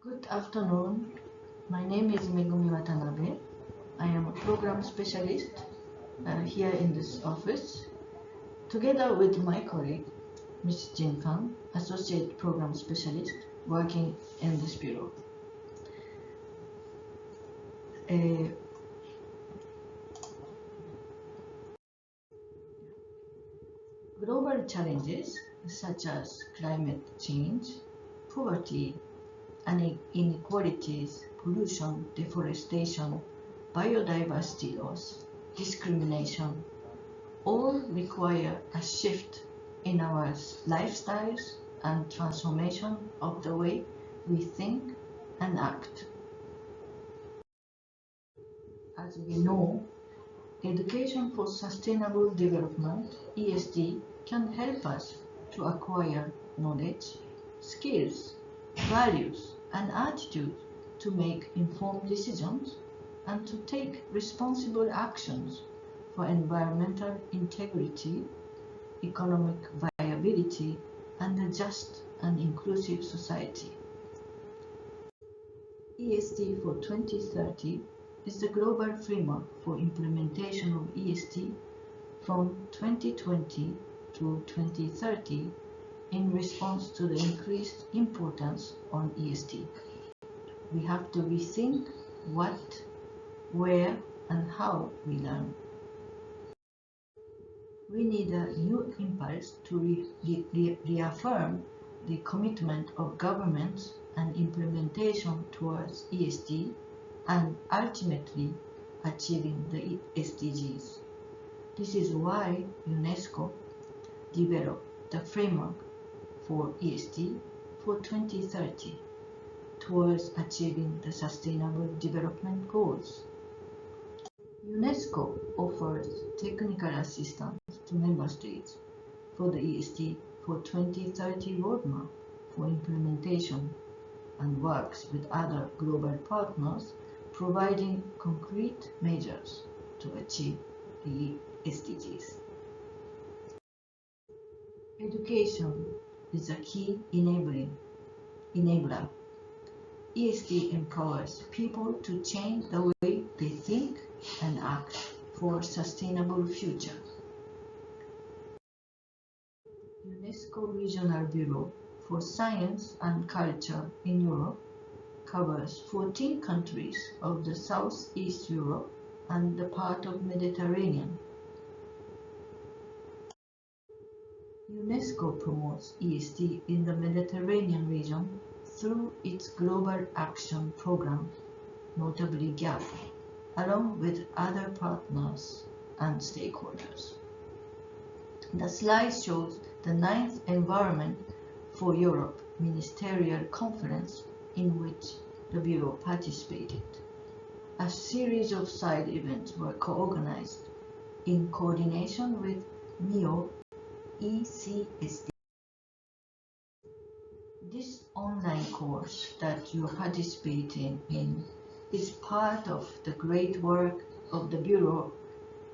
Good afternoon. My name is Megumi Watanabe. I am a program specialist here in this office, together with my colleague, Ms. Jin Fan, Associate Program Specialist working in this bureau. Global challenges such as climate change, poverty, and inequalities, pollution, deforestation, biodiversity loss, discrimination, all require a shift in our lifestyles and transformation of the way we think and act. As we know, Education for Sustainable Development, ESD, can help us to acquire knowledge, skills, values, and attitudes to make informed decisions and to take responsible actions for environmental integrity, economic viability, and a just and inclusive society. ESD for 2030 is the global framework for implementation of ESD from 2020 to 2030 in response to the increased importance on ESD. We have to rethink what, where, and how we learn. We need a new impulse to reaffirm the commitment of governments and implementation towards ESD and ultimately achieving the SDGs. This is why UNESCO developed the framework for ESD for 2030 towards achieving the Sustainable Development Goals. UNESCO offers technical assistance to member states for the ESD for 2030 roadmap for implementation and works with other global partners providing concrete measures to achieve the SDGs. Education is a key enabler. ESD empowers people to change the way they think and act for a sustainable future. UNESCO Regional Bureau for Science and Culture in Europe covers 14 countries of the Southeast Europe and the part of Mediterranean. UNESCO promotes ESD in the Mediterranean region through its Global Action Program, notably GAP, along with other partners and stakeholders. The slide shows the 9th Environment for Europe Ministerial Conference in which the Bureau participated. A series of side events were co-organized in coordination with MIO ECSD. This online course that you are participating in is part of the great work of the Bureau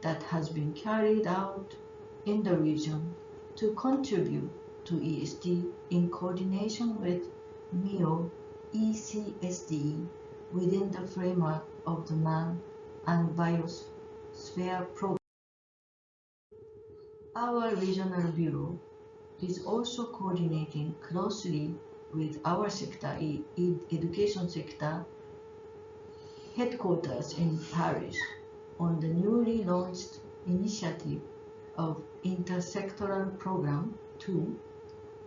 that has been carried out in the region to contribute to ESD in coordination with MIO ECSD within the framework of the Man and Biosphere Program. Our regional bureau is also coordinating closely with our sector, education sector, headquarters in Paris on the newly launched initiative of Intersectoral Program 2,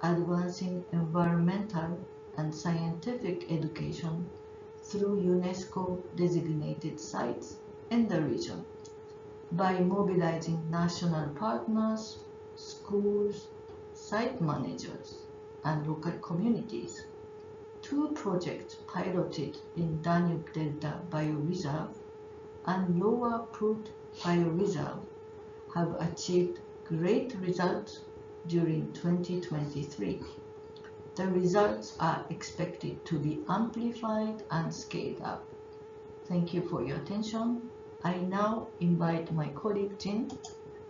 Advancing Environmental and Scientific Education through UNESCO designated sites in the region by mobilizing national partners, schools, site managers, and local communities. 2 projects piloted in Danube Delta Bioreserve and Lower Prut Bioreserve have achieved great results during 2023. The results are expected to be amplified and scaled up. Thank you for your attention. I now invite my colleague Jin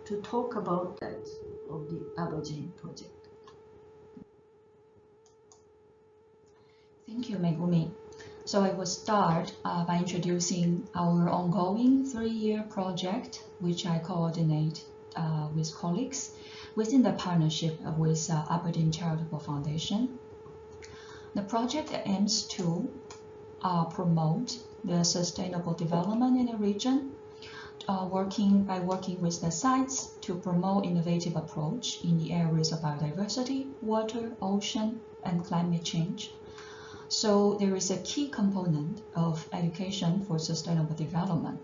to talk about that of the Aberdeen project. Thank you, Megumi. So I will start by introducing our ongoing 3-year project, which I coordinate with colleagues within the partnership with Aberdeen Charitable Foundation. The project aims to promote the sustainable development in the region, working with the sites to promote innovative approach in the areas of biodiversity, water, ocean, and climate change. So there is a key component of education for sustainable development.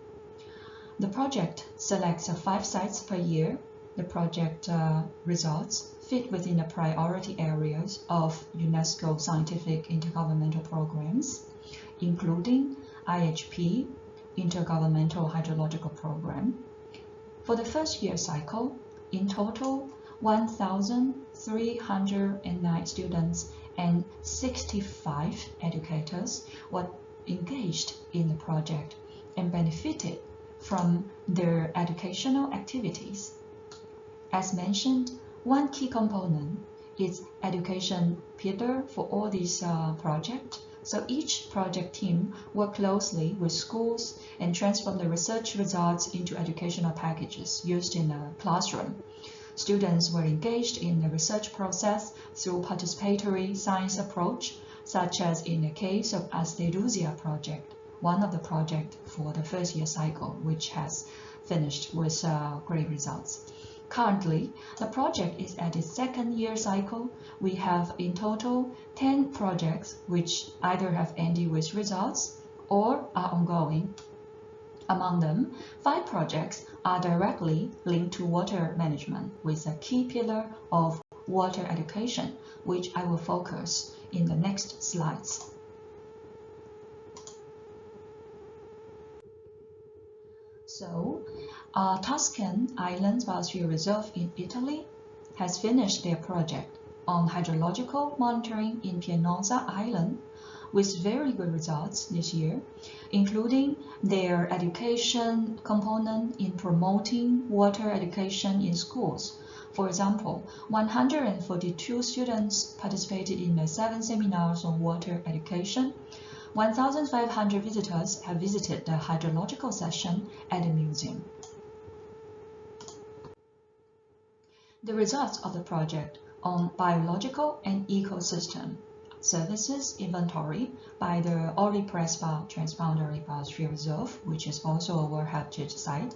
The project selects 5 sites per year. The project results fit within the priority areas of UNESCO scientific intergovernmental programs, including IHP, Intergovernmental Hydrological Program. For the first year cycle, in total, 1,309 students and 65 educators were engaged in the project and benefited from their educational activities. As mentioned, one key component is education pillar for all these projects. So each project team worked closely with schools and transformed the research results into educational packages used in a classroom. Students were engaged in the research process through participatory science approach, such as in the case of Astelusia project, one of the projects for the first year cycle, which has finished with great results. Currently, the project is at its 2nd year cycle. We have in total 10 projects which either have ended with results or are ongoing. Among them, 5 projects are directly linked to water management with a key pillar of water education, which I will focus in the next slides. So, Tuscan Islands Biosphere Reserve in Italy has finished their project on hydrological monitoring in Pianosa Island with very good results this year, including their education component in promoting water education in schools. For example, 142 students participated in the 7 seminars on water education. 1,500 visitors have visited the hydrological session at the museum. The results of the project on biological and ecosystem services inventory by the Ori Prespa Transboundary Biosphere Reserve, which is also a World Heritage Site,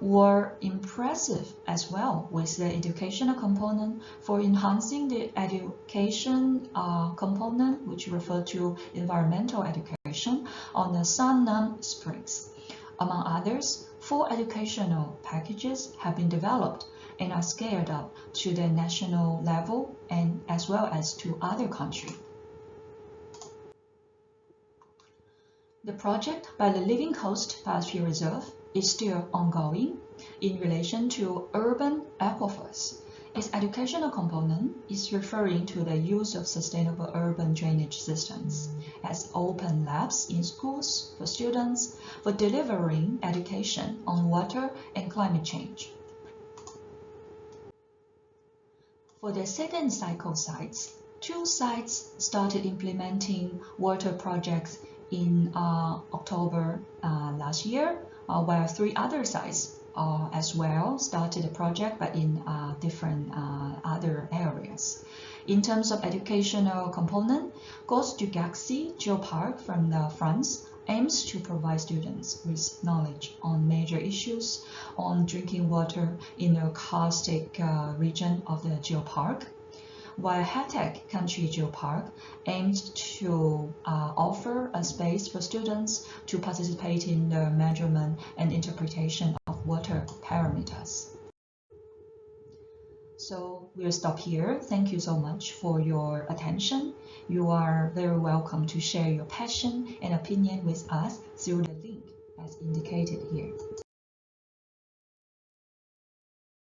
were impressive as well, with the educational component for enhancing the education component, which refer to environmental education on the Sannam Springs. Among others, 4 educational packages have been developed and are scaled up to the national level and as well as to other countries. The project by the Living Coast Biosphere Reserve is still ongoing in relation to urban aquifers. Its educational component is referring to the use of sustainable urban drainage systems as open labs in schools for students for delivering education on water and climate change. For the 2nd cycle sites, 2 sites started implementing water projects in October last year, while 3 other sites as well started the project, but in different other areas. In terms of educational component, Ghost du Gaxi Geopark from France aims to provide students with knowledge on major issues on drinking water in the karstic region of the geopark, while Hatek Country Geopark aimed to offer a space for students to participate in the measurement and interpretation of water parameters. So we'll stop here. Thank you so much for your attention. You are very welcome to share your passion and opinion with us through the link as indicated here.